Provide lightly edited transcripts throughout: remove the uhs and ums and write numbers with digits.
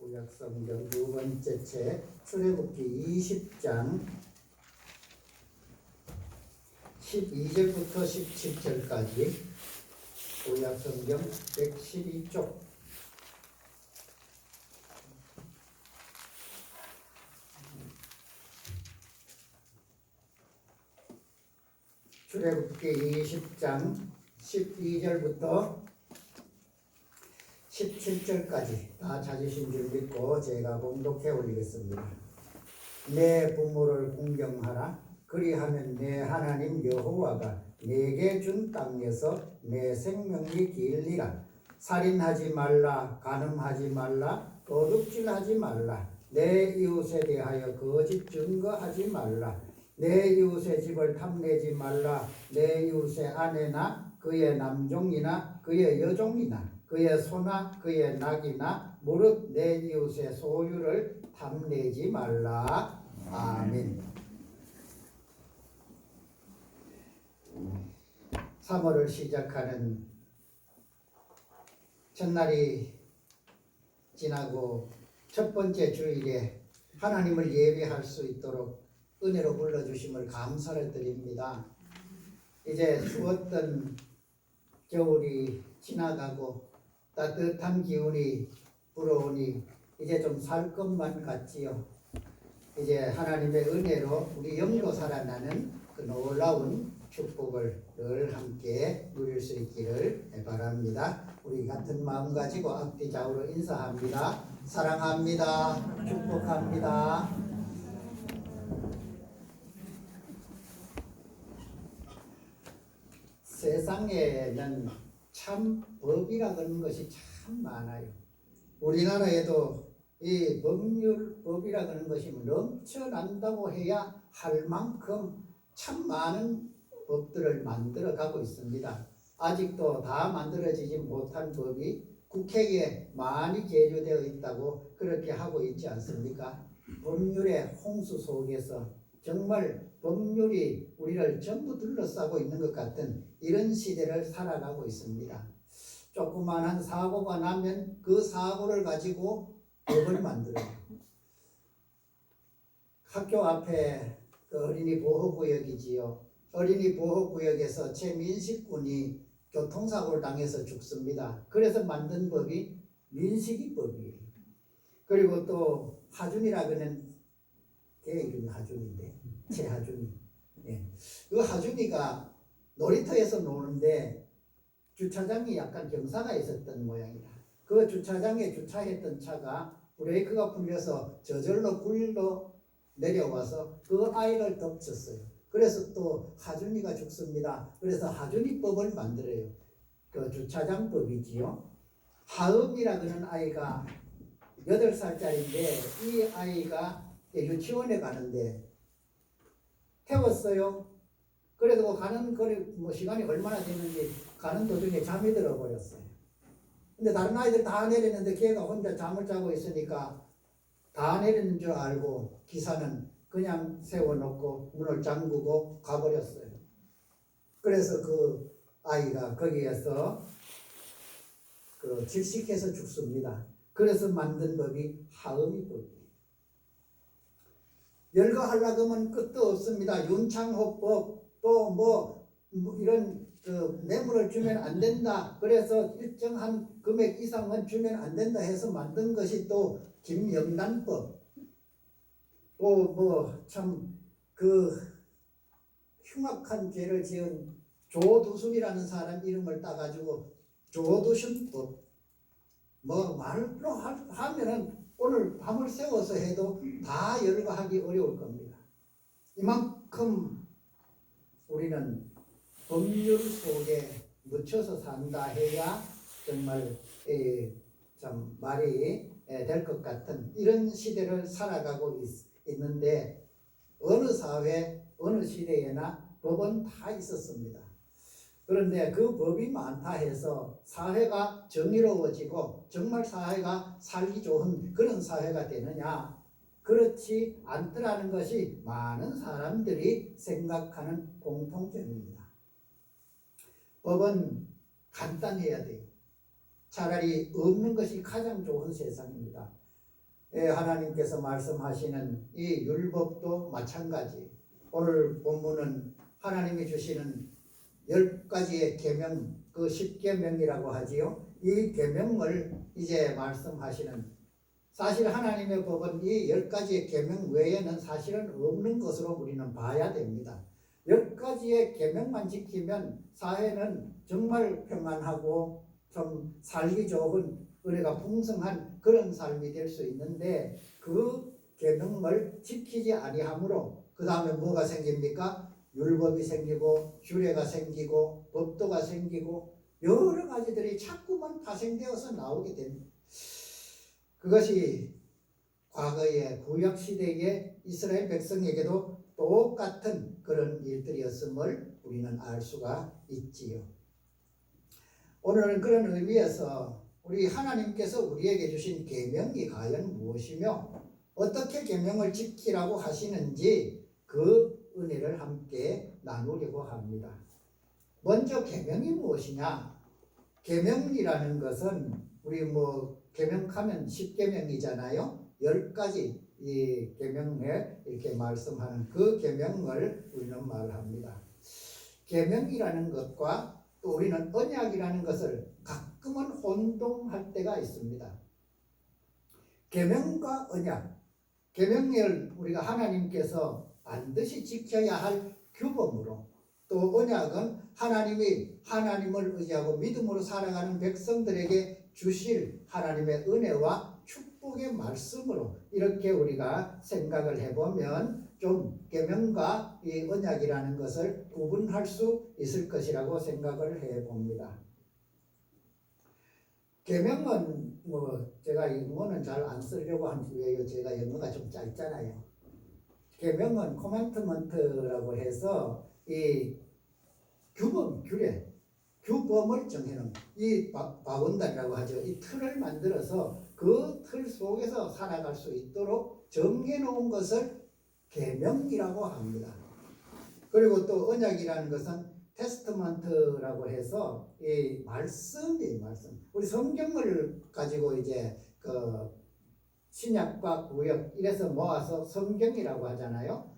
구약성경 두 번째 책 출애굽기 20장 12절부터 17절까지 구약성경 112쪽 출애굽기 20장 12절부터 17절까지 다 찾으신 줄 믿고 제가 봉독해 올리겠습니다. 내 부모를 공경하라. 그리하면 내 하나님 여호와가 내게 준 땅에서 내 생명이 길리라. 살인하지 말라. 간음하지 말라. 도둑질하지 말라. 내 이웃에 대하여 거짓 증거하지 말라. 내 이웃의 집을 탐내지 말라. 내 이웃의 아내나 그의 남종이나 그의 여종이나 그의 소나 그의 낙이나 무릇 내 이웃의 소유를 탐내지 말라. 아멘. 3월을 시작하는 첫날이 지나고 첫 번째 주일에 하나님을 예배할 수 있도록 은혜로 불러주심을 감사를 드립니다. 이제 추웠던 겨울이 지나가고 따뜻한 기운이 불어오니 이제 좀 살 것만 같지요. 이제 하나님의 은혜로 우리 영도 살아나는 그 놀라운 축복을 늘 함께 누릴 수 있기를 바랍니다. 우리 같은 마음 가지고 앞뒤 좌우로 인사합니다. 사랑합니다. 축복합니다. 세상에는 참 법이라 그런 것이 참 많아요. 우리나라에도 이 법이라 그런 것이 넘쳐난다고 해야 할 만큼 참 많은 법들을 만들어 가고 있습니다. 아직도 다 만들어지지 못한 법이 국회에 많이 계류되어 있다고 그렇게 하고 있지 않습니까? 법률의 홍수 속에서 정말 법률이 우리를 전부 둘러싸고 있는 것 같은 이런 시대를 살아가고 있습니다. 조그만한 사고가 나면 그 사고를 가지고 법을 만들어요. 학교 앞에 그 어린이 보호구역이지요. 어린이 보호구역에서 최민식군이 교통사고를 당해서 죽습니다. 그래서 만든 법이 민식이법이에요. 그리고 또 하준이라 그러는 걔 이름이 하준인데 최하준이. 예. 그 하준이가 놀이터에서 노는데 주차장이 약간 경사가 있었던 모양이라. 그 주차장에 주차했던 차가 브레이크가 풀려서 저절로 굴러 내려와서 그 아이를 덮쳤어요. 그래서 또 하준이가 죽습니다. 그래서 하준이법을 만들어요. 그 주차장법이지요. 하음이라 그러는 아이가 8살짜리인데 이 아이가 유치원에 가는데 태웠어요. 그래도 가는 거리 시간이 얼마나 됐는지 가는 도중에 잠이 들어버렸어요. 근데 다른 아이들 다 내리는데 걔가 혼자 잠을 자고 있으니까 다 내리는 줄 알고 기사는 그냥 세워놓고 문을 잠그고 가버렸어요. 그래서 그 아이가 거기에서 그 질식해서 죽습니다. 그래서 만든 법이 하음이법이에요. 열거하려고 하면 끝도 없습니다. 윤창호법 또 이런 그 뇌물을 주면 안 된다. 그래서 일정한 금액 이상은 주면 안 된다 해서 만든 것이 또 김영란법. 또 참 그 흉악한 죄를 지은 조두순이라는 사람 이름을 따가지고 조두순법. 말로 하면은 오늘 밤을 새워서 해도 다 열거하기 어려울 겁니다. 이만큼 우리는 법률 속에 묻혀서 산다 해야 정말 참 말이 될 것 같은 이런 시대를 살아가고 있는데 어느 사회, 어느 시대에나 법은 다 있었습니다. 그런데 그 법이 많다 해서 사회가 정의로워지고 정말 사회가 살기 좋은 그런 사회가 되느냐? 그렇지 않더라는 것이 많은 사람들이 생각하는 공통점입니다. 법은 간단해야 돼요. 차라리 없는 것이 가장 좋은 세상입니다. 하나님께서 말씀하시는 이 율법도 마찬가지. 오늘 본문은 하나님이 주시는 10가지의 계명, 그 10계명이라고 하지요. 이 계명을 이제 말씀하시는, 사실 하나님의 법은 이 10가지의 계명 외에는 사실은 없는 것으로 우리는 봐야 됩니다. 10가지의 계명만 지키면 사회는 정말 평안하고 좀 살기 좋은 은혜가 풍성한 그런 삶이 될 수 있는데, 그 계명을 지키지 아니함으로 그 다음에 뭐가 생깁니까? 율법이 생기고 규례가 생기고 법도가 생기고 여러 가지들이 자꾸만 파생되어서 나오게 됩니다. 그것이 과거의 구약시대의 이스라엘 백성에게도 똑같은 그런 일들이었음을 우리는 알 수가 있지요. 오늘은 그런 의미에서 우리 하나님께서 우리에게 주신 계명이 과연 무엇이며 어떻게 계명을 지키라고 하시는지 그 은혜를 함께 나누려고 합니다. 먼저 계명이 무엇이냐? 계명이라는 것은 우리 계명하면 10계명이잖아요. 10가지 이 계명에 이렇게 말씀하는 그 계명을 우리는 말합니다. 계명이라는 것과 또 우리는 언약이라는 것을 가끔은 혼동할 때가 있습니다. 계명과 언약, 계명을 우리가 하나님께서 반드시 지켜야 할 규범으로, 또 언약은 하나님이 하나님을 의지하고 믿음으로 살아가는 백성들에게 주실 하나님의 은혜와 축복의 말씀으로 이렇게 우리가 생각을 해보면 좀 계명과 이 언약이라는 것을 구분할 수 있을 것이라고 생각을 해봅니다. 계명은 제가 영어는 잘 안 쓰려고 하는 이유예요. 제가 영어가 좀 짧잖아요. 계명은 코멘트먼트라고 해서 이 규범, 규례, 규범을 정해놓은 이 바운다리라고 하죠. 이 틀을 만들어서 그 틀 속에서 살아갈 수 있도록 정해놓은 것을 계명이라고 합니다. 그리고 또 언약이라는 것은 테스트먼트라고 해서 이 말씀이 말씀. 우리 성경을 가지고 이제 그 신약과 구약 이래서 모아서 성경이라고 하잖아요.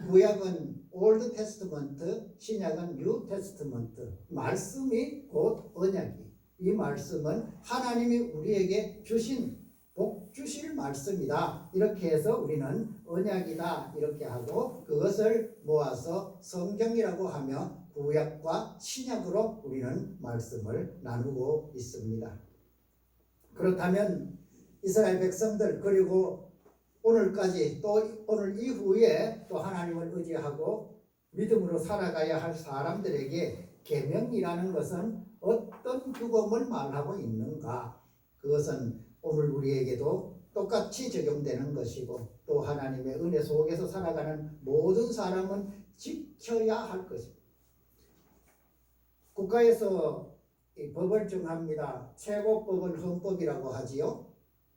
구약은 올드 테스트먼트, 신약은 뉴 테스트먼트. 말씀이 곧 언약이. 이 말씀은 하나님이 우리에게 주신 복 주실 말씀이다. 이렇게 해서 우리는 언약이다 이렇게 하고 그것을 모아서 성경이라고 하며 구약과 신약으로 우리는 말씀을 나누고 있습니다. 그렇다면 이스라엘 백성들 그리고 오늘까지 또 오늘 이후에 또 하나님을 의지하고 믿음으로 살아가야 할 사람들에게 계명이라는 것은 어떤 규범을 말하고 있는가? 그것은 오늘 우리에게도 똑같이 적용되는 것이고 또 하나님의 은혜 속에서 살아가는 모든 사람은 지켜야 할 것입니다. 국가에서 이 법을 정합니다. 최고법은 헌법이라고 하지요.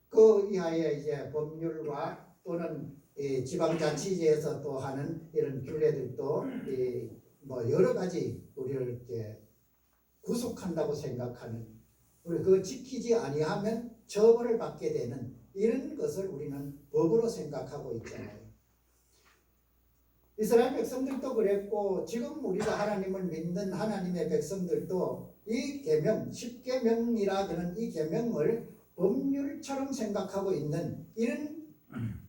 그 이하에 이제 법률과 또는 지방자치제에서 또 하는 이런 규례들도 여러 가지 우리를 이렇게 구속한다고 생각하는, 우리 그거 지키지 아니하면 처벌을 받게 되는 이런 것을 우리는 법으로 생각하고 있잖아요. 이스라엘 백성들도 그랬고 지금 우리가 하나님을 믿는 하나님의 백성들도 이 계명, 10계명이라는 이 계명을 법률처럼 생각하고 있는 이런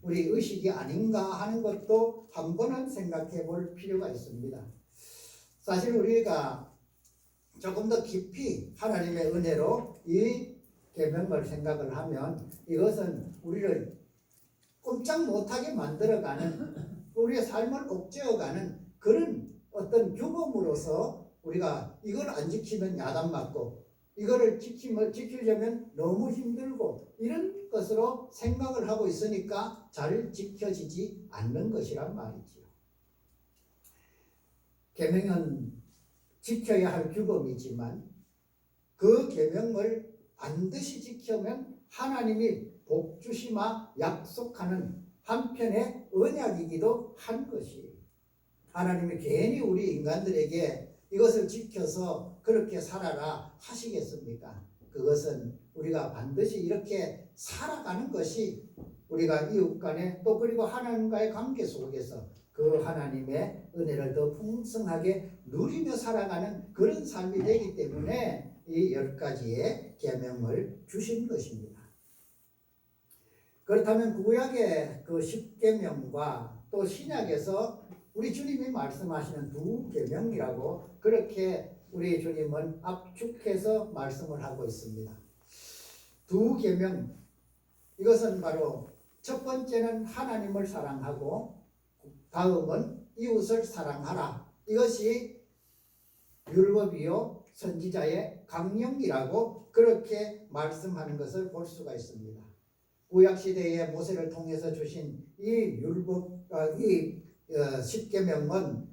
우리 의식이 아닌가 하는 것도 한 번은 생각해 볼 필요가 있습니다. 사실 우리가 조금 더 깊이 하나님의 은혜로 이 계명을 생각을 하면 이것은 우리를 꼼짝 못하게 만들어가는, 우리의 삶을 옥죄어가는 그런 어떤 규범으로서 우리가 이걸 안 지키면 야단맞고 이거를 지키려면 너무 힘들고 이런 것으로 생각을 하고 있으니까 잘 지켜지지 않는 것이란 말이지요. 계명은 지켜야 할 규범이지만 그 계명을 반드시 지키면 하나님이 복 주시마 약속하는 한편의 언약이기도 한 것이, 하나님이 괜히 우리 인간들에게 이것을 지켜서 그렇게 살아라 하시겠습니까? 그것은 우리가 반드시 이렇게 살아가는 것이 우리가 이웃 간에 또 그리고 하나님과의 관계 속에서 그 하나님의 은혜를 더 풍성하게 누리며 살아가는 그런 삶이 되기 때문에 이 10가지의 계명을 주신 것입니다. 그렇다면 구약의 그 10계명과 또 신약에서 우리 주님이 말씀하시는 두 계명이라고 그렇게 우리 주님은 압축해서 말씀을 하고 있습니다. 두 계명, 이것은 바로 첫 번째는 하나님을 사랑하고 다음은 이웃을 사랑하라. 이것이 율법이요 선지자의 강령이라고 그렇게 말씀하는 것을 볼 수가 있습니다. 구약 시대의 모세를 통해서 주신 이 율법, 이 10계명은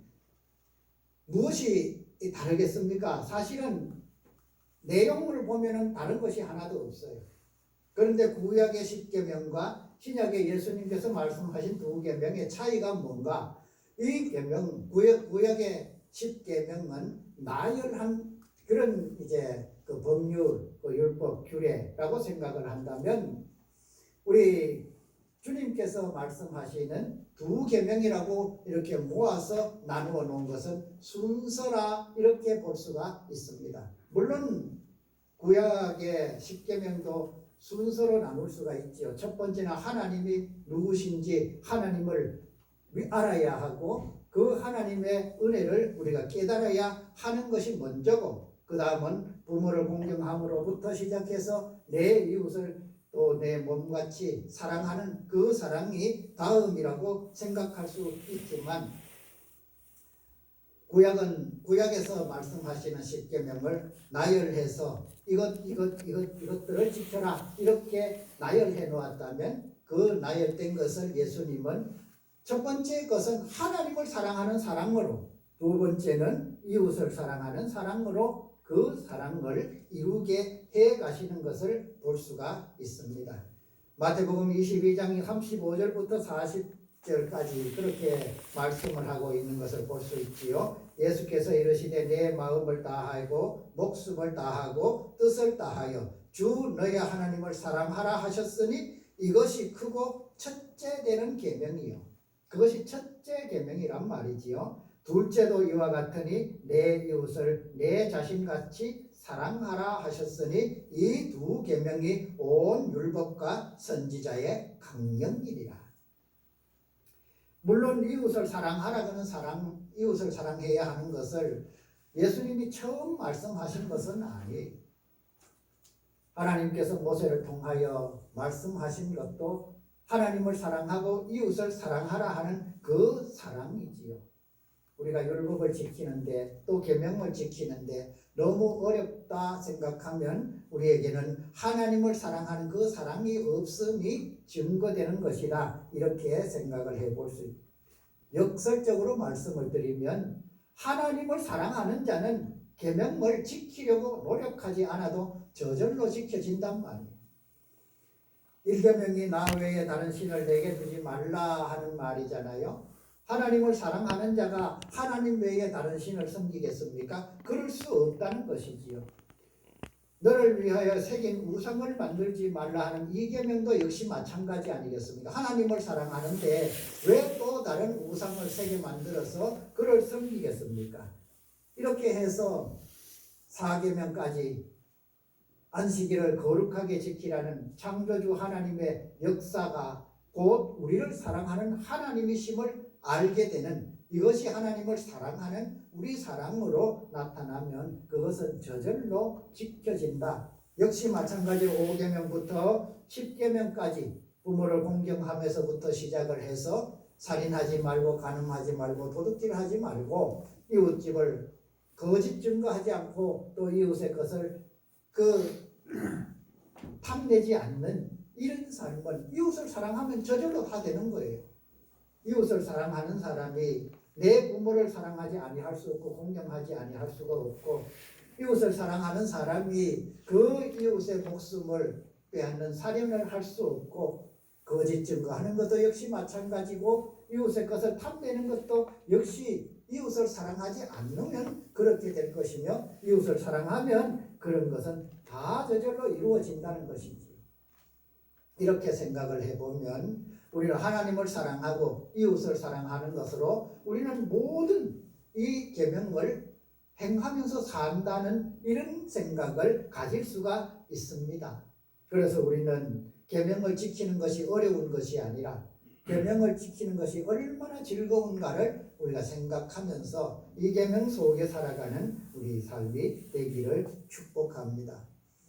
무엇이 다르겠습니까? 사실은 내용을 보면은 다른 것이 하나도 없어요. 그런데 구약의 10계명과 신약의 예수님께서 말씀하신 두 계명의 차이가 뭔가? 이 계명, 구약의 10계명은 나열한 그런 이제 그 법률, 그 율법, 규례라고 생각을 한다면 우리 주님께서 말씀하시는 두 계명이라고 이렇게 모아서 나누어 놓은 것은 순서라 이렇게 볼 수가 있습니다. 물론 구약의 10계명도 순서로 나눌 수가 있죠. 첫 번째는 하나님이 누구신지 하나님을 알아야 하고 그 하나님의 은혜를 우리가 깨달아야 하는 것이 먼저고, 그 다음은 부모를 공경함으로부터 시작해서 내 이웃을 또 내 몸같이 사랑하는 그 사랑이 다음이라고 생각할 수 있지만, 구약에서 말씀하시는 10계명을 나열해서 이것들을 지켜라 이렇게 나열해 놓았다면, 그 나열된 것을 예수님은 첫 번째 것은 하나님을 사랑하는 사랑으로, 두 번째는 이웃을 사랑하는 사랑으로 그 사랑을 이루게 해 가시는 것을 볼 수가 있습니다. 마태복음 22장 35절부터 40절까지 그렇게 말씀을 하고 있는 것을 볼 수 있지요. 예수께서 이르시되 내 마음을 다하고 목숨을 다하고 뜻을 다하여 주 너의 하나님을 사랑하라 하셨으니 이것이 크고 첫째 되는 계명이요. 그것이 첫째 계명이란 말이지요. 둘째도 이와 같으니 내 이웃을 내 자신같이 사랑하라 하셨으니 이 두 계명이 온 율법과 선지자의 강령이니라. 물론 이웃을 사랑하라는 이웃을 사랑해야 하는 것을 예수님이 처음 말씀하신 것은 아니에요. 하나님께서 모세를 통하여 말씀하신 것도 하나님을 사랑하고 이웃을 사랑하라 하는 그 사랑이지요. 우리가 율법을 지키는데 또 계명을 지키는데 너무 어렵다 생각하면 우리에게는 하나님을 사랑하는 그 사랑이 없음이 증거되는 것이다 이렇게 생각을 해볼 수 있습니다. 역설적으로 말씀을 드리면 하나님을 사랑하는 자는 계명을 지키려고 노력하지 않아도 저절로 지켜진단 말이에요. 1계명이 나 외에 다른 신을 내게 두지 말라 하는 말이잖아요. 하나님을 사랑하는 자가 하나님 외에 다른 신을 섬기겠습니까? 그럴 수 없다는 것이지요. 너를 위하여 새긴 우상을 만들지 말라 하는 2계명도 역시 마찬가지 아니겠습니까? 하나님을 사랑하는데 왜 또 다른 우상을 새게 만들어서 그를 섬기겠습니까? 이렇게 해서 4계명까지 안식일을 거룩하게 지키라는 창조주 하나님의 역사가 곧 우리를 사랑하는 하나님이심을 알게 되는, 이것이 하나님을 사랑하는 우리 사랑으로 나타나면 그것은 저절로 지켜진다. 역시 마찬가지로 5계명부터 10계명까지 부모를 공경하면서부터 시작을 해서 살인하지 말고 간음하지 말고 도둑질하지 말고 이웃집을 거짓 증거하지 않고 또 이웃의 것을 탐내지 않는 이런 삶은 이웃을 사랑하면 저절로 다 되는 거예요. 이웃을 사랑하는 사람이 내 부모를 사랑하지 아니할 수 없고 공경하지 아니할 수가 없고, 이웃을 사랑하는 사람이 그 이웃의 목숨을 빼앗는 살인을 할 수 없고, 거짓 증거하는 것도 역시 마찬가지고, 이웃의 것을 탐내는 것도 역시 이웃을 사랑하지 않으면 그렇게 될 것이며, 이웃을 사랑하면 그런 것은 다 저절로 이루어진다는 것이지. 이렇게 생각을 해보면 우리는 하나님을 사랑하고 이웃을 사랑하는 것으로 우리는 모든 이 계명을 행하면서 산다는 이런 생각을 가질 수가 있습니다. 그래서 우리는 계명을 지키는 것이 어려운 것이 아니라 계명을 지키는 것이 얼마나 즐거운가를 우리가 생각하면서 이 계명 속에 살아가는 우리 삶이 되기를 축복합니다.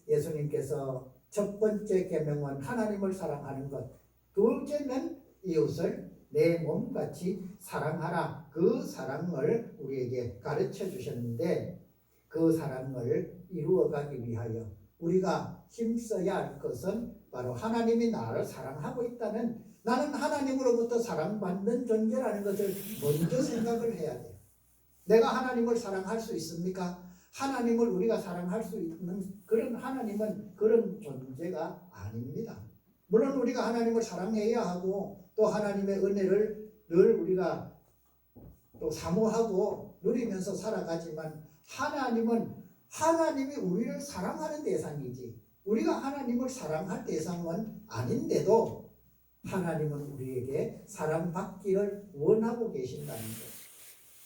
예수님께서 첫 번째 계명은 하나님을 사랑하는 것, 둘째는 이웃을 내 몸같이 사랑하라. 그 사랑을 우리에게 가르쳐 주셨는데 그 사랑을 이루어가기 위하여 우리가 힘써야 할 것은 바로 하나님이 나를 사랑하고 있다는, 나는 하나님으로부터 사랑받는 존재라는 것을 먼저 생각을 해야 돼요. 내가 하나님을 사랑할 수 있습니까? 하나님을 우리가 사랑할 수 있는 그런 하나님은 그런 존재가 아닙니다. 물론 우리가 하나님을 사랑해야 하고 또 하나님의 은혜를 늘 우리가 또 사모하고 누리면서 살아가지만 하나님이 우리를 사랑하는 대상이지 우리가 하나님을 사랑할 대상은 아닌데도 하나님은 우리에게 사랑받기를 원하고 계신다는 것.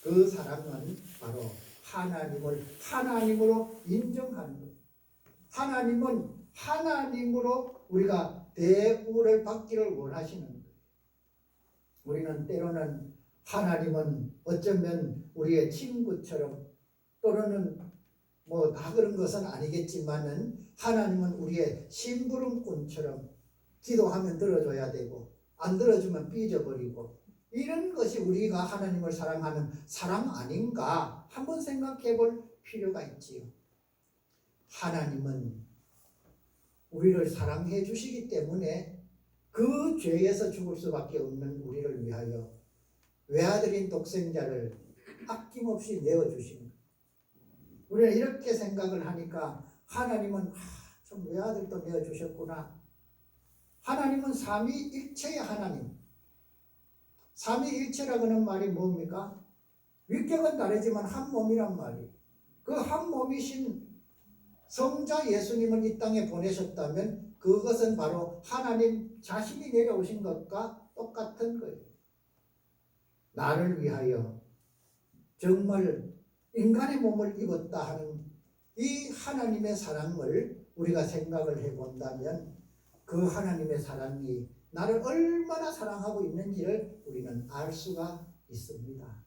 그 사랑은 바로 하나님을 하나님으로 인정하는 것. 하나님은 하나님으로 우리가 대우를 받기를 원하시는 것. 우리는 때로는 하나님은 어쩌면 우리의 친구처럼 또는 뭐 다 그런 것은 아니겠지만은 하나님은 우리의 심부름꾼처럼 기도하면 들어줘야 되고 안 들어주면 삐져버리고 이런 것이 우리가 하나님을 사랑하는 사랑 아닌가 한번 생각해 볼 필요가 있지요. 하나님은 우리를 사랑해 주시기 때문에 그 죄에서 죽을 수밖에 없는 우리를 위하여 외아들인 독생자를 아낌없이 내어주신 것. 우리는 이렇게 생각을 하니까 하나님은 좀 외아들도 내어주셨구나. 하나님은 삼위일체의 하나님. 삼위일체라고 하는 말이 뭡니까? 위격은 다르지만 한 몸이란 말이에요. 그 한 몸이신 성자 예수님을 이 땅에 보내셨다면 그것은 바로 하나님 자신이 내려오신 것과 똑같은 거예요. 나를 위하여 정말 인간의 몸을 입었다 하는 이 하나님의 사랑을 우리가 생각을 해본다면 그 하나님의 사랑이 나를 얼마나 사랑하고 있는지를 우리는 알 수가 있습니다.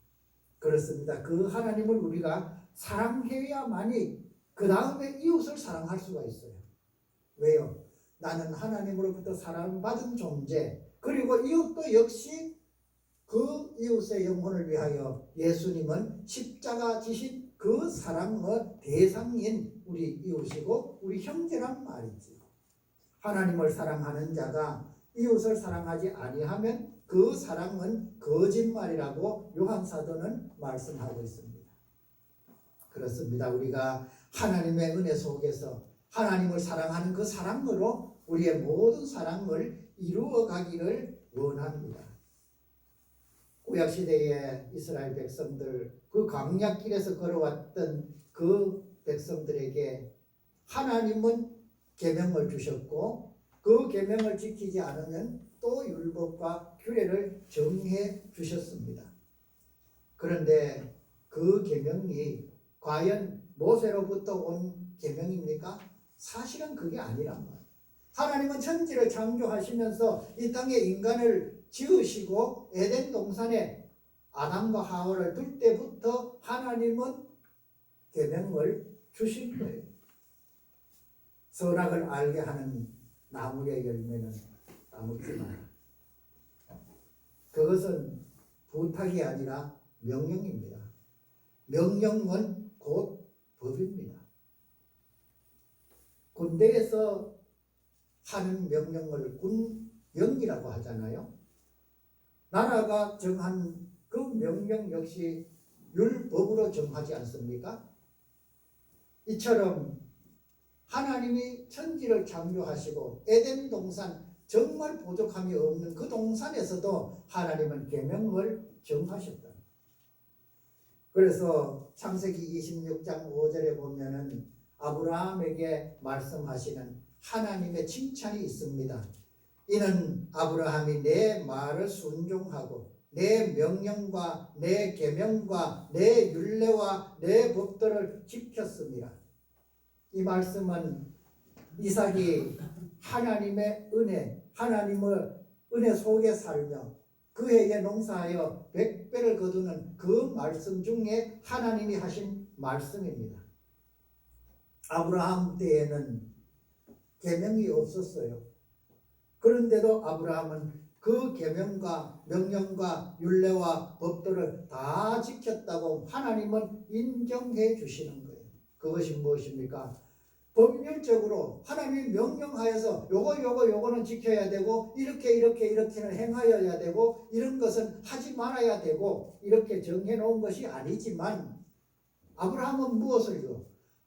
그렇습니다. 그 하나님을 우리가 사랑해야만이 그 다음에 이웃을 사랑할 수가 있어요. 왜요? 나는 하나님으로부터 사랑받은 존재, 그리고 이웃도 역시 그 이웃의 영혼을 위하여 예수님은 십자가 지신 그 사랑의 대상인 우리 이웃이고 우리 형제란 말이지. 하나님을 사랑하는 자가 이웃을 사랑하지 아니하면 그 사랑은 거짓말이라고 요한사도는 말씀하고 있습니다. 그렇습니다. 우리가 하나님의 은혜 속에서 하나님을 사랑하는 그 사랑으로 우리의 모든 사랑을 이루어 가기를 원합니다. 구약시대의 이스라엘 백성들, 그 광야길에서 걸어왔던 그 백성들에게 하나님은 계명을 주셨고 그 계명을 지키지 않으면 또 율법과 규례를 정해 주셨습니다. 그런데 그 계명이 과연 모세로부터 온 계명입니까? 사실은 그게 아니란 말이에요. 하나님은 천지를 창조하시면서 이 땅에 인간을 지으시고 에덴 동산에 아담과 하와를 둘 때부터 하나님은 계명을 주신 거예요. 선악을 알게 하는 나무의 열매는 따먹지 마라. 그것은 부탁이 아니라 명령입니다. 명령은 곧 법입니다. 군대에서 하는 명령을 군령이라고 하잖아요. 나라가 정한 그 명령 역시 율법으로 정하지 않습니까? 이처럼 하나님이 천지를 창조하시고 에덴 동산 정말 부족함이 없는 그 동산에서도 하나님은 계명을 정하셨다. 그래서 창세기 26장 5절에 보면은 아브라함에게 말씀하시는 하나님의 칭찬이 있습니다. 이는 아브라함이 내 말을 순종하고 내 명령과 내 계명과 내 율례와 내 법도를 지켰습니다. 이 말씀은 이삭이 하나님의 은혜, 하나님의 은혜 속에 살며 그에게 농사하여 100배를 거두는 그 말씀 중에 하나님이 하신 말씀입니다. 아브라함 때에는 계명이 없었어요. 그런데도 아브라함은 그 계명과 명령과 율례와 법도를 다 지켰다고 하나님은 인정해 주시는 거예요. 그것이 무엇입니까? 법률적으로 하나님이 명령하여서 요거는 지켜야 되고 이렇게는 행하여야 되고 이런 것은 하지 말아야 되고 이렇게 정해 놓은 것이 아니지만 아브라함은 무엇을요?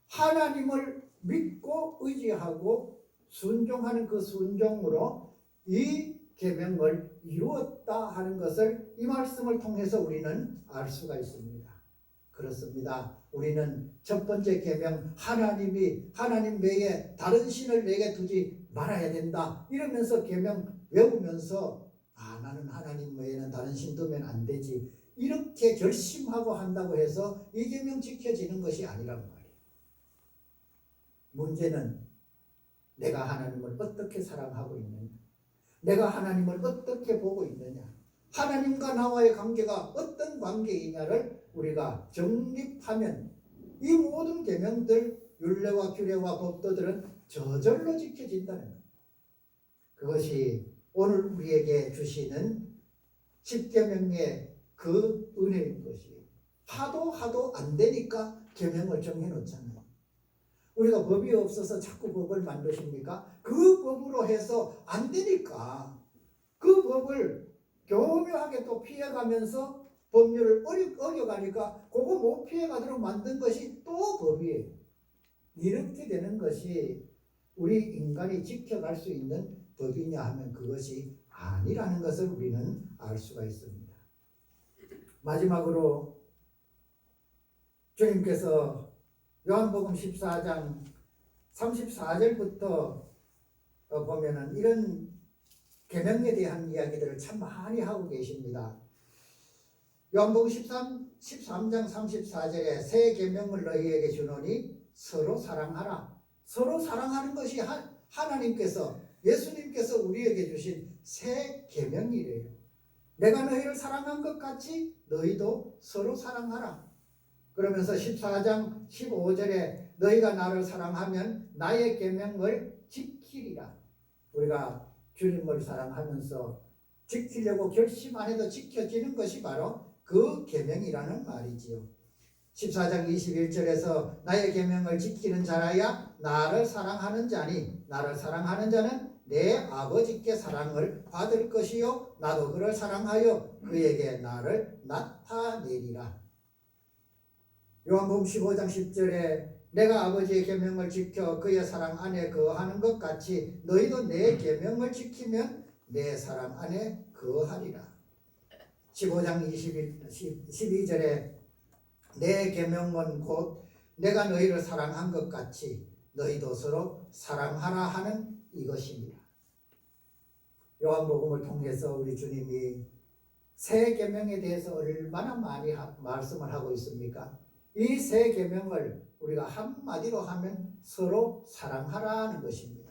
하나님을 믿고 의지하고 순종하는 그 순종으로 이 계명을 이루었다 하는 것을 이 말씀을 통해서 우리는 알 수가 있습니다. 그렇습니다. 우리는 첫 번째 계명 하나님 외에 다른 신을 내게 두지 말아야 된다 이러면서 계명 외우면서 나는 하나님 외에는 다른 신 두면 안 되지 이렇게 결심하고 한다고 해서 이 계명 지켜지는 것이 아니란 말이에요. 문제는 내가 하나님을 어떻게 사랑하고 있느냐, 내가 하나님을 어떻게 보고 있느냐, 하나님과 나와의 관계가 어떤 관계이냐를 우리가 정립하면 이 모든 계명들, 율례와 규례와 법도들은 저절로 지켜진다는 것. 그것이 오늘 우리에게 주시는 십계명의 그 은혜인 것이에요. 하도 안 되니까 계명을 정해놓잖아요. 우리가 법이 없어서 자꾸 법을 만드십니까? 그 법으로 해서 안 되니까 그 법을 교묘하게 또 피해가면서 법률을 어겨가니까 그거 못 피해가도록 만든 것이 또 법이에요. 이렇게 되는 것이 우리 인간이 지켜갈 수 있는 법이냐 하면 그것이 아니라는 것을 우리는 알 수가 있습니다. 마지막으로 주님께서 요한복음 14장 34절부터 보면은 이런 계명에 대한 이야기들을 참 많이 하고 계십니다. 요한복음 13장 34절에 새 계명을 너희에게 주노니 서로 사랑하라. 서로 사랑하는 것이 하나님께서 예수님께서 우리에게 주신 새 계명이래요. 내가 너희를 사랑한 것 같이 너희도 서로 사랑하라. 그러면서 14장 15절에 너희가 나를 사랑하면 나의 계명을 지키리라. 우리가 주님을 사랑하면서 지키려고 결심 안 해도 지켜지는 것이 바로 그 계명이라는 말이지요. 14장 21절에서 나의 계명을 지키는 자라야 나를 사랑하는 자니 나를 사랑하는 자는 내 아버지께 사랑을 받을 것이요 나도 그를 사랑하여 그에게 나를 나타내리라. 요한복음 15장 10절에 내가 아버지의 계명을 지켜 그의 사랑 안에 거하는 것 같이 너희도 내 계명을 지키면 내 사랑 안에 거하리라. 15장 12절에 내 계명은 곧 내가 너희를 사랑한 것 같이 너희도 서로 사랑하라 하는 이것입니다. 요한복음을 통해서 우리 주님이 새 계명에 대해서 얼마나 많이 말씀을 하고 있습니까? 이 새 계명을 우리가 한마디로 하면 서로 사랑하라는 것입니다.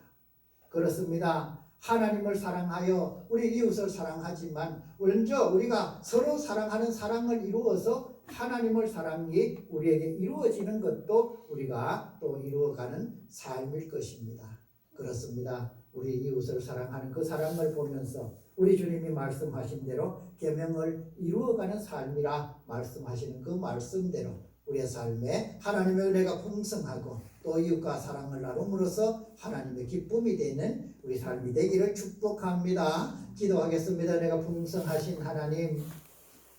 그렇습니다. 하나님을 사랑하여 우리 이웃을 사랑하지만 먼저 우리가 서로 사랑하는 사랑을 이루어서 하나님을 사랑이 우리에게 이루어지는 것도 우리가 또 이루어가는 삶일 것입니다. 그렇습니다. 우리 이웃을 사랑하는 그 사랑을 보면서 우리 주님이 말씀하신 대로 계명을 이루어가는 삶이라 말씀하시는 그 말씀대로 우리의 삶에 하나님의 은혜가 풍성하고 또 이웃과 사랑을 나눔으로써 하나님의 기쁨이 되는 우리 삶이 되기를 축복합니다. 기도하겠습니다. 내가 풍성하신 하나님,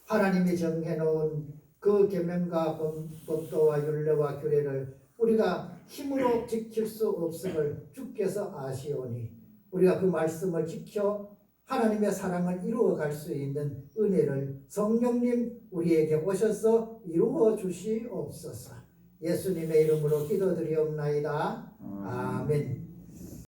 하나님이 정해놓은 그 계명과 법도와 율례와 규례를 우리가 힘으로 지킬 수 없음을 주께서 아시오니 우리가 그 말씀을 지켜 하나님의 사랑을 이루어갈 수 있는 은혜를 성령님 우리에게 오셔서 이루어 주시옵소서. 예수님의 이름으로 기도드리옵나이다. 아멘.